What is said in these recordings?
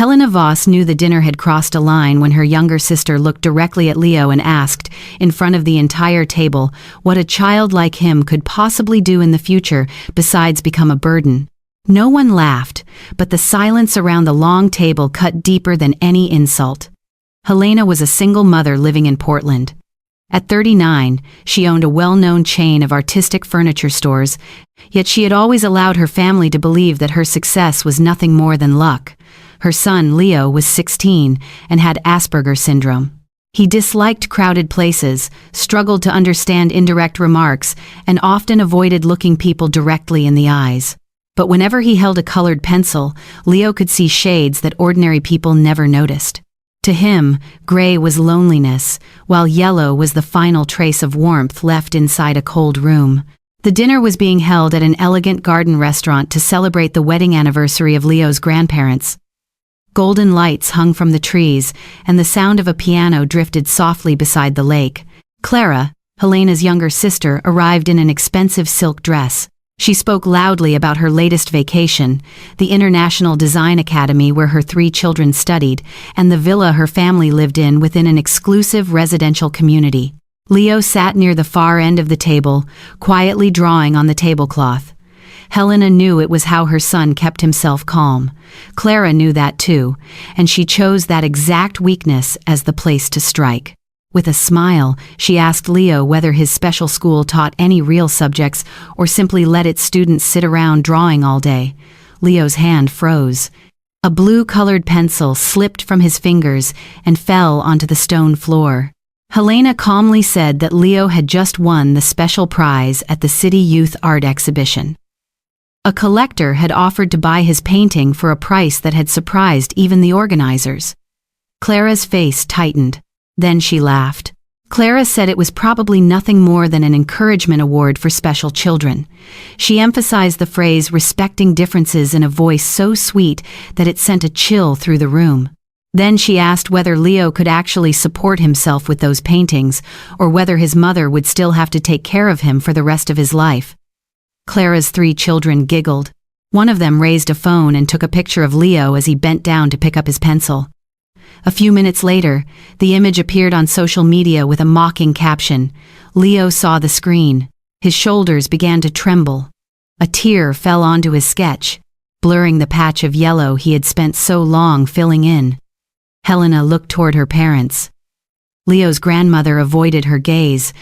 Helena Voss knew the dinner had crossed a line when her younger sister looked directly at Leo and asked, in front of the entire table, what a child like him could possibly do in the future besides become a burden. No one laughed, but the silence around the long table cut deeper than any insult. Helena was a single mother living in Portland. At 39, she owned a well-known chain of artistic furniture stores, yet she had always allowed her family to believe that her success was nothing more than luck. Her son, Leo, was 16 and had Asperger syndrome. He disliked crowded places, struggled to understand indirect remarks, and often avoided looking people directly in the eyes. But whenever he held a colored pencil, Leo could see shades that ordinary people never noticed. To him, gray was loneliness, while yellow was the final trace of warmth left inside a cold room. The dinner was being held at an elegant garden restaurant to celebrate the wedding anniversary of Leo's grandparents. Golden lights hung from the trees, and the sound of a piano drifted softly beside the lake. Clara, Helena's younger sister, arrived in an expensive silk dress. She spoke loudly about her latest vacation, the International Design Academy where her 3 children studied, and the villa her family lived in within an exclusive residential community. Leo sat near the far end of the table, quietly drawing on the tablecloth. Helena knew it was how her son kept himself calm. Clara knew that too, and she chose that exact weakness as the place to strike. With a smile, she asked Leo whether his special school taught any real subjects or simply let its students sit around drawing all day. Leo's hand froze. A blue-colored pencil slipped from his fingers and fell onto the stone floor. Helena calmly said that Leo had just won the special prize at the City Youth Art Exhibition. A collector had offered to buy his painting for a price that had surprised even the organizers. Clara's face tightened. Then she laughed. Clara said it was probably nothing more than an encouragement award for special children. She emphasized the phrase respecting differences in a voice so sweet that it sent a chill through the room. Then she asked whether Leo could actually support himself with those paintings, or whether his mother would still have to take care of him for the rest of his life. Clara's 3 children giggled. One of them raised a phone and took a picture of Leo as he bent down to pick up his pencil. A few minutes later, the image appeared on social media with a mocking caption. Leo saw the screen. His shoulders began to tremble. A tear fell onto his sketch, blurring the patch of yellow he had spent so long filling in. Helena looked toward her parents. Leo's grandmother avoided her gaze.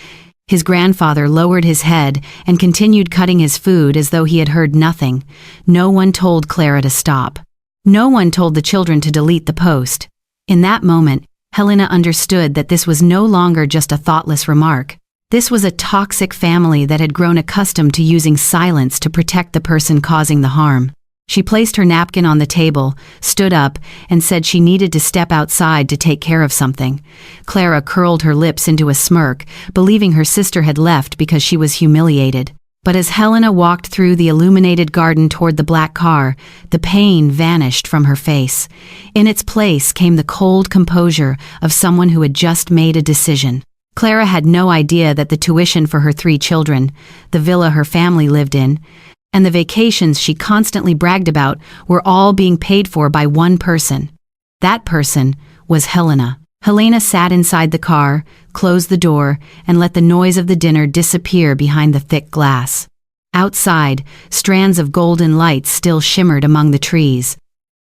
His grandfather lowered his head and continued cutting his food as though he had heard nothing. No one told Clara to stop. No one told the children to delete the post. In that moment, Helena understood that this was no longer just a thoughtless remark. This was a toxic family that had grown accustomed to using silence to protect the person causing the harm. She placed her napkin on the table, stood up, and said she needed to step outside to take care of something. Clara curled her lips into a smirk, believing her sister had left because she was humiliated. But as Helena walked through the illuminated garden toward the black car, the pain vanished from her face. In its place came the cold composure of someone who had just made a decision. Clara had no idea that the tuition for her 3 children, the villa her family lived in, and the vacations she constantly bragged about were all being paid for by one person. That person was Helena. Helena sat inside the car, closed the door, and let the noise of the dinner disappear behind the thick glass. Outside, strands of golden lights still shimmered among the trees.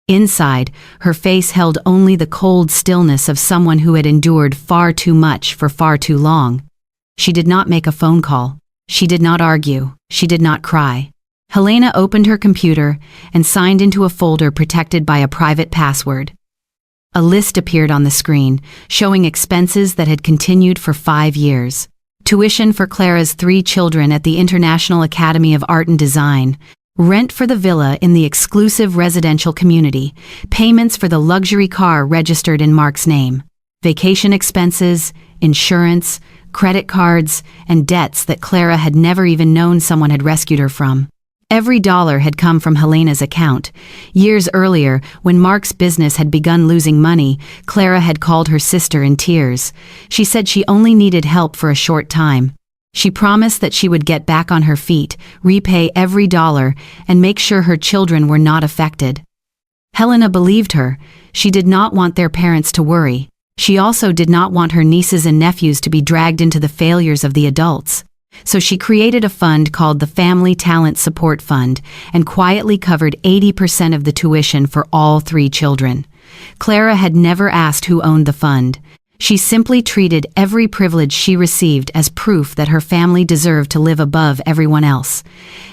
Inside, her face held only the cold stillness of someone who had endured far too much for far too long. She did not make a phone call. She did not argue. She did not cry. Helena opened her computer and signed into a folder protected by a private password. A list appeared on the screen, showing expenses that had continued for 5 years. Tuition for Clara's 3 children at the International Academy of Art and Design, rent for the villa in the exclusive residential community, payments for the luxury car registered in Mark's name, vacation expenses, insurance, credit cards, and debts that Clara had never even known someone had rescued her from. Every dollar had come from Helena's account. Years earlier, when Mark's business had begun losing money, Clara had called her sister in tears. She said she only needed help for a short time. She promised that she would get back on her feet, repay every dollar, and make sure her children were not affected. Helena believed her. She did not want their parents to worry. She also did not want her nieces and nephews to be dragged into the failures of the adults. So she created a fund called the Family Talent Support Fund and quietly covered 80% of the tuition for all 3 children. Clara had never asked who owned the fund. She simply treated every privilege she received as proof that her family deserved to live above everyone else.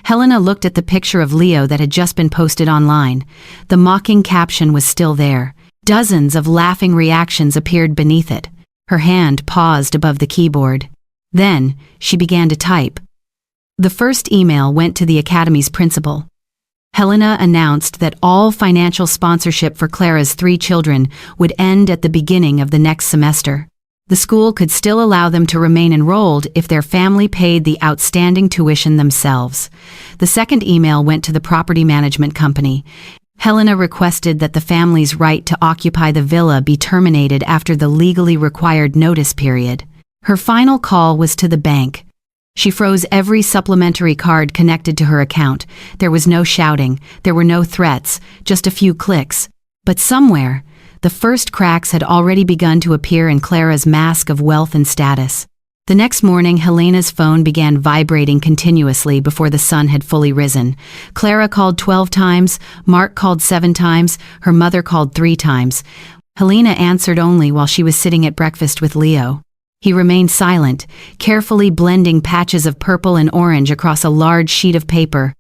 Helena looked at the picture of Leo that had just been posted online. The mocking caption was still there. Dozens of laughing reactions appeared beneath it. Her hand paused above the keyboard. Then, she began to type. The first email went to the academy's principal. Helena announced that all financial sponsorship for Clara's 3 children would end at the beginning of the next semester. The school could still allow them to remain enrolled if their family paid the outstanding tuition themselves. The second email went to the property management company. Helena requested that the family's right to occupy the villa be terminated after the legally required notice period. Her final call was to the bank. She froze every supplementary card connected to her account. There was no shouting, there were no threats, just a few clicks. But somewhere, the first cracks had already begun to appear in Clara's mask of wealth and status. The next morning, Helena's phone began vibrating continuously before the sun had fully risen. Clara called 12 times, Mark called 7 times, her mother called 3 times. Helena answered only while she was sitting at breakfast with Leo. He remained silent, carefully blending patches of purple and orange across a large sheet of paper.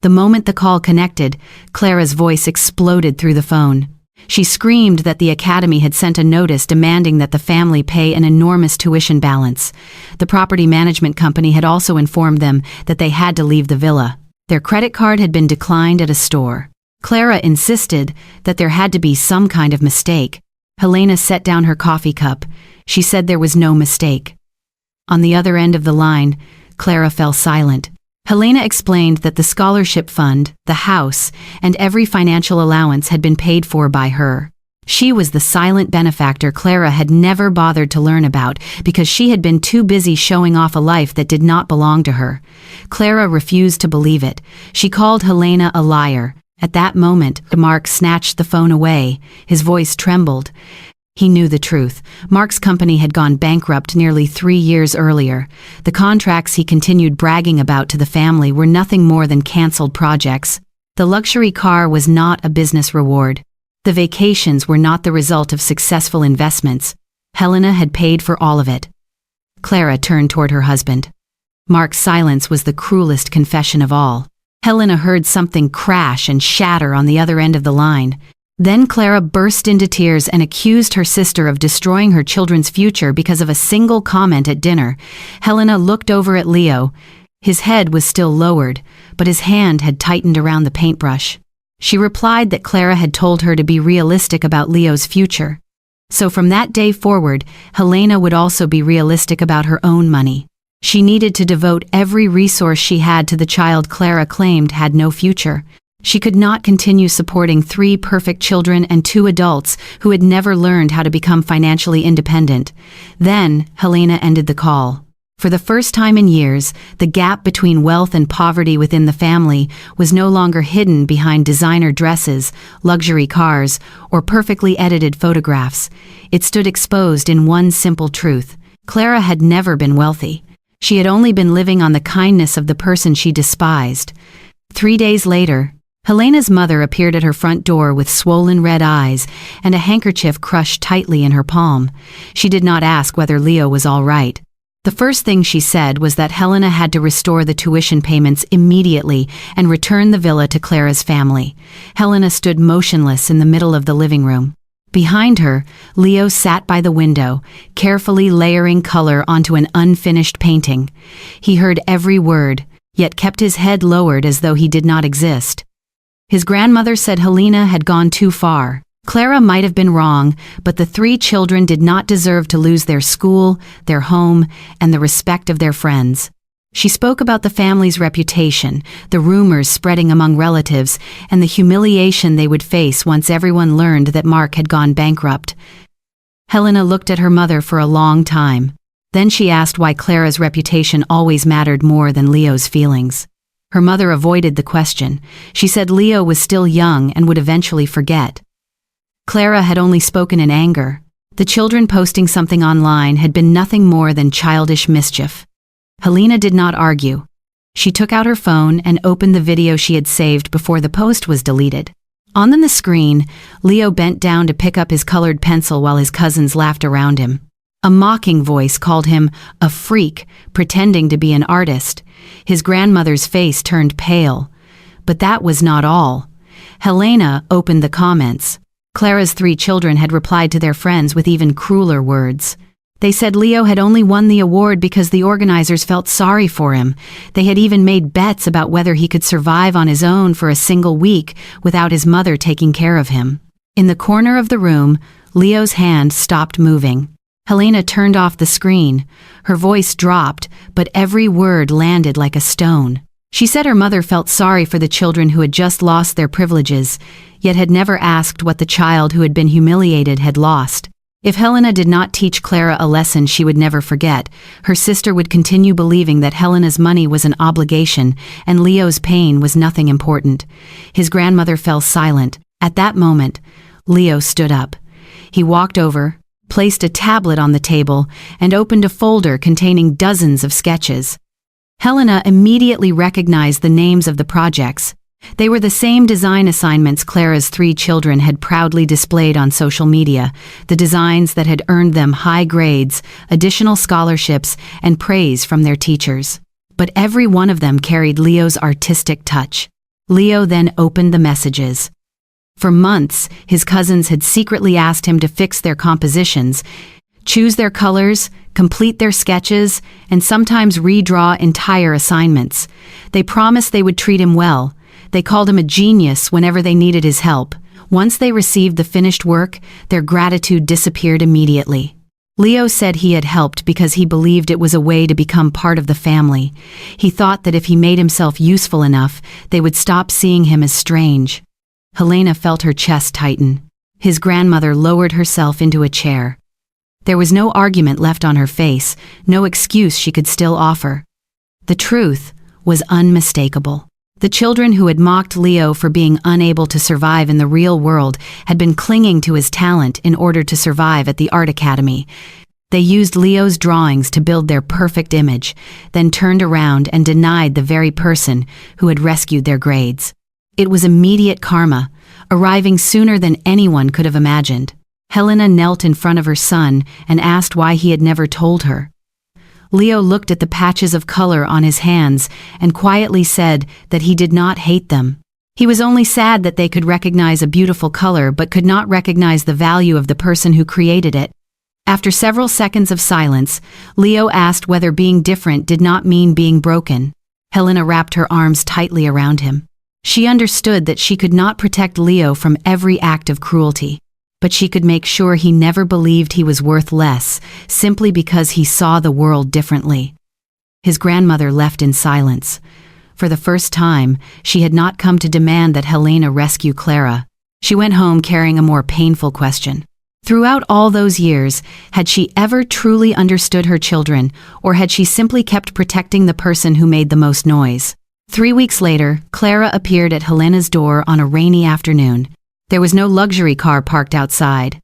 The moment the call connected, Clara's voice exploded through the phone. She screamed that the academy had sent a notice demanding that the family pay an enormous tuition balance. The property management company had also informed them that they had to leave the villa. Their credit card had been declined at a store. Clara insisted that there had to be some kind of mistake. Helena set down her coffee cup. She said there was no mistake. On the other end of the line, Clara fell silent. Helena explained that the scholarship fund, the house, and every financial allowance had been paid for by her. She was the silent benefactor Clara had never bothered to learn about because she had been too busy showing off a life that did not belong to her. Clara refused to believe it. She called Helena a liar. At that moment, Mark snatched the phone away. His voice trembled. He knew the truth. Mark's company had gone bankrupt nearly 3 years earlier. The contracts he continued bragging about to the family were nothing more than cancelled projects. The luxury car was not a business reward. The vacations were not the result of successful investments. Helena had paid for all of it. Clara turned toward her husband. Mark's silence was the cruelest confession of all. Helena heard something crash and shatter on the other end of the line. Then Clara burst into tears and accused her sister of destroying her children's future because of a single comment at dinner. Helena looked over at Leo. His head was still lowered, but his hand had tightened around the paintbrush. She replied that Clara had told her to be realistic about Leo's future. So from that day forward, Helena would also be realistic about her own money. She needed to devote every resource she had to the child Clara claimed had no future. She could not continue supporting 3 perfect children and 2 adults who had never learned how to become financially independent. Then, Helena ended the call. For the first time in years, the gap between wealth and poverty within the family was no longer hidden behind designer dresses, luxury cars, or perfectly edited photographs. It stood exposed in one simple truth. Clara had never been wealthy. She had only been living on the kindness of the person she despised. 3 days later, Helena's mother appeared at her front door with swollen red eyes and a handkerchief crushed tightly in her palm. She did not ask whether Leo was all right. The first thing she said was that Helena had to restore the tuition payments immediately and return the villa to Clara's family. Helena stood motionless in the middle of the living room. Behind her, Leo sat by the window, carefully layering color onto an unfinished painting. He heard every word, yet kept his head lowered as though he did not exist. His grandmother said Helena had gone too far. Clara might have been wrong, but the 3 children did not deserve to lose their school, their home, and the respect of their friends. She spoke about the family's reputation, the rumors spreading among relatives, and the humiliation they would face once everyone learned that Mark had gone bankrupt. Helena looked at her mother for a long time. Then she asked why Clara's reputation always mattered more than Leo's feelings. Her mother avoided the question. She said Leo was still young and would eventually forget. Clara had only spoken in anger. The children posting something online had been nothing more than childish mischief. Helena did not argue. She took out her phone and opened the video she had saved before the post was deleted. On the screen, Leo bent down to pick up his colored pencil while his cousins laughed around him. A mocking voice called him a freak, pretending to be an artist. His grandmother's face turned pale. But that was not all. Helena opened the comments. Clara's 3 children had replied to their friends with even crueler words. They said Leo had only won the award because the organizers felt sorry for him. They had even made bets about whether he could survive on his own for a single week without his mother taking care of him. In the corner of the room, Leo's hand stopped moving. Helena turned off the screen. Her voice dropped, but every word landed like a stone. She said her mother felt sorry for the children who had just lost their privileges, yet had never asked what the child who had been humiliated had lost. If Helena did not teach Clara a lesson she would never forget, her sister would continue believing that Helena's money was an obligation and Leo's pain was nothing important. His grandmother fell silent. At that moment, Leo stood up. He walked over, placed a tablet on the table, and opened a folder containing dozens of sketches. Helena immediately recognized the names of the projects. They were the same design assignments Clara's 3 children had proudly displayed on social media, the designs that had earned them high grades, additional scholarships, and praise from their teachers. But every one of them carried Leo's artistic touch. Leo then opened the messages. For months, his cousins had secretly asked him to fix their compositions, choose their colors, complete their sketches, and sometimes redraw entire assignments. They promised they would treat him well. They called him a genius whenever they needed his help. Once they received the finished work, their gratitude disappeared immediately. Leo said he had helped because he believed it was a way to become part of the family. He thought that if he made himself useful enough, they would stop seeing him as strange. Helena felt her chest tighten. His grandmother lowered herself into a chair. There was no argument left on her face, no excuse she could still offer. The truth was unmistakable. The children who had mocked Leo for being unable to survive in the real world had been clinging to his talent in order to survive at the art academy. They used Leo's drawings to build their perfect image, then turned around and denied the very person who had rescued their grades. It was immediate karma, arriving sooner than anyone could have imagined. Helena knelt in front of her son and asked why he had never told her. Leo looked at the patches of color on his hands and quietly said that he did not hate them. He was only sad that they could recognize a beautiful color but could not recognize the value of the person who created it. After several seconds of silence, Leo asked whether being different did not mean being broken. Helena wrapped her arms tightly around him. She understood that she could not protect Leo from every act of cruelty, but she could make sure he never believed he was worth less, simply because he saw the world differently. His grandmother left in silence. For the first time, she had not come to demand that Helena rescue Clara. She went home carrying a more painful question. Throughout all those years, had she ever truly understood her children, or had she simply kept protecting the person who made the most noise? 3 weeks later, Clara appeared at Helena's door on a rainy afternoon. There was no luxury car parked outside.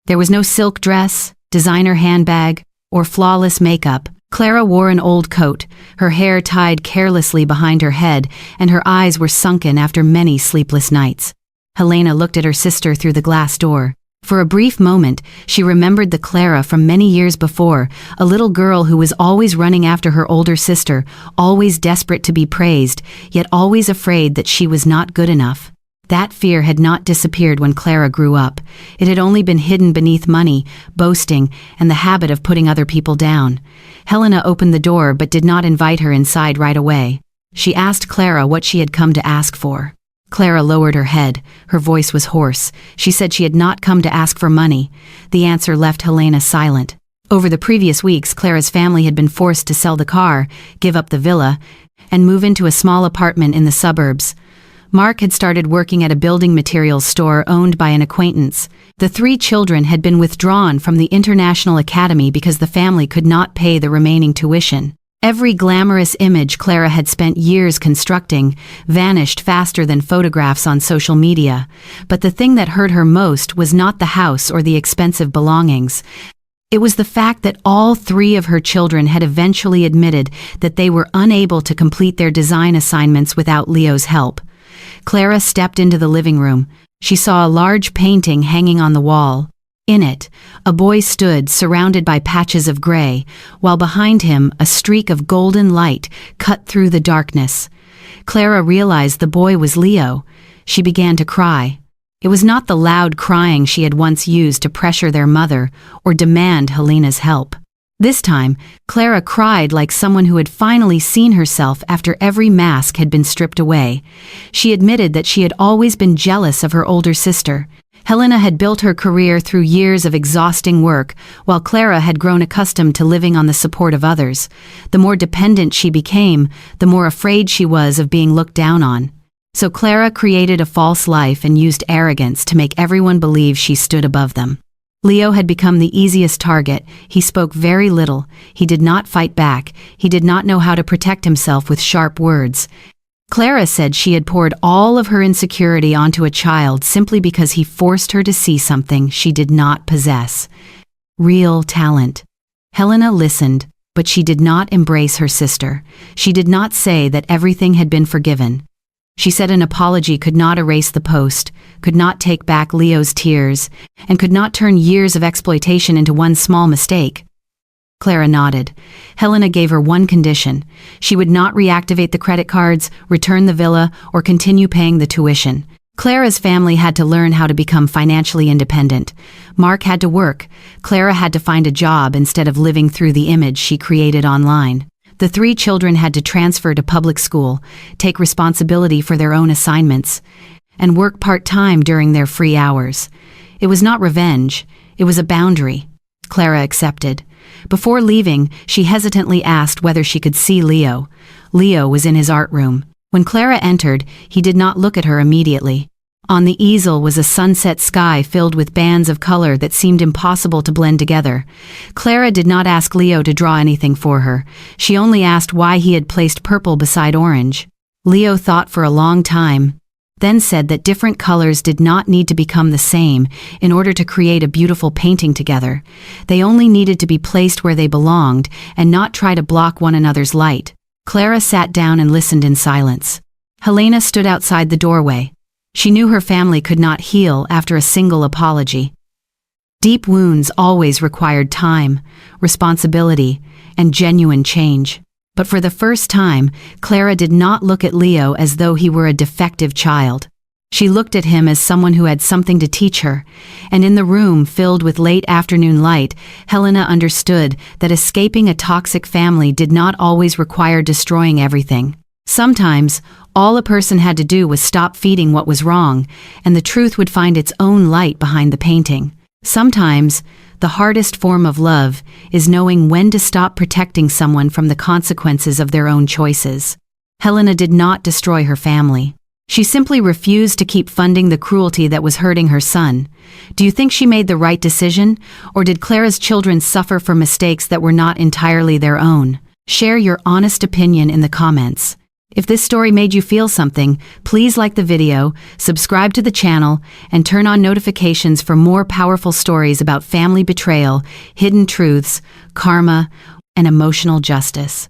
There was no silk dress, designer handbag, or flawless makeup. Clara wore an old coat, her hair tied carelessly behind her head, and her eyes were sunken after many sleepless nights. Helena looked at her sister through the glass door. For a brief moment, she remembered the Clara from many years before, a little girl who was always running after her older sister, always desperate to be praised, yet always afraid that she was not good enough. That fear had not disappeared when Clara grew up. It had only been hidden beneath money, boasting, and the habit of putting other people down. Helena opened the door but did not invite her inside right away. She asked Clara what she had come to ask for. Clara lowered her head. Her voice was hoarse. She said she had not come to ask for money. The answer left Helena silent. Over the previous weeks, Clara's family had been forced to sell the car, give up the villa, and move into a small apartment in the suburbs. Mark had started working at a building materials store owned by an acquaintance. The 3 children had been withdrawn from the International Academy because the family could not pay the remaining tuition. Every glamorous image Clara had spent years constructing vanished faster than photographs on social media. But the thing that hurt her most was not the house or the expensive belongings. It was the fact that all three of her children had eventually admitted that they were unable to complete their design assignments without Leo's help. Clara stepped into the living room. She saw a large painting hanging on the wall. In it, a boy stood surrounded by patches of gray, while behind him a streak of golden light cut through the darkness. Clara realized the boy was Leo. She began to cry. It was not the loud crying she had once used to pressure their mother or demand Helena's help. This time, Clara cried like someone who had finally seen herself after every mask had been stripped away. She admitted that she had always been jealous of her older sister. Helena had built her career through years of exhausting work, while Clara had grown accustomed to living on the support of others. The more dependent she became, the more afraid she was of being looked down on. So Clara created a false life and used arrogance to make everyone believe she stood above them. Leo had become the easiest target. He spoke very little. He did not fight back. He did not know how to protect himself with sharp words. Clara said she had poured all of her insecurity onto a child simply because he forced her to see something she did not possess. Real talent. Helena listened, but she did not embrace her sister. She did not say that everything had been forgiven. She said an apology could not erase the post, could not take back Leo's tears, and could not turn years of exploitation into one small mistake. Clara nodded. Helena gave her one condition. She would not reactivate the credit cards, return the villa, or continue paying the tuition. Clara's family had to learn how to become financially independent. Mark had to work. Clara had to find a job instead of living through the image she created online. The three children had to transfer to public school, take responsibility for their own assignments, and work part-time during their free hours. It was not revenge. It was a boundary. Clara accepted. Before leaving, she hesitantly asked whether she could see Leo. Leo was in his art room. When Clara entered, he did not look at her immediately. On the easel was a sunset sky filled with bands of color that seemed impossible to blend together. Clara did not ask Leo to draw anything for her. She only asked why he had placed purple beside orange. Leo thought for a long time, then said that different colors did not need to become the same in order to create a beautiful painting together. They only needed to be placed where they belonged and not try to block one another's light. Clara sat down and listened in silence. Helena stood outside the doorway. She knew her family could not heal after a single apology. Deep wounds always required time, responsibility, and genuine change. But for the first time, Clara did not look at Leo as though he were a defective child. She looked at him as someone who had something to teach her, and in the room filled with late afternoon light, Helena understood that escaping a toxic family did not always require destroying everything. Sometimes, all a person had to do was stop feeding what was wrong, and the truth would find its own light behind the painting. Sometimes, the hardest form of love is knowing when to stop protecting someone from the consequences of their own choices. Helena did not destroy her family. She simply refused to keep funding the cruelty that was hurting her son. Do you think she made the right decision, or did Clara's children suffer for mistakes that were not entirely their own? Share your honest opinion in the comments. If this story made you feel something, please like the video, subscribe to the channel, and turn on notifications for more powerful stories about family betrayal, hidden truths, karma, and emotional justice.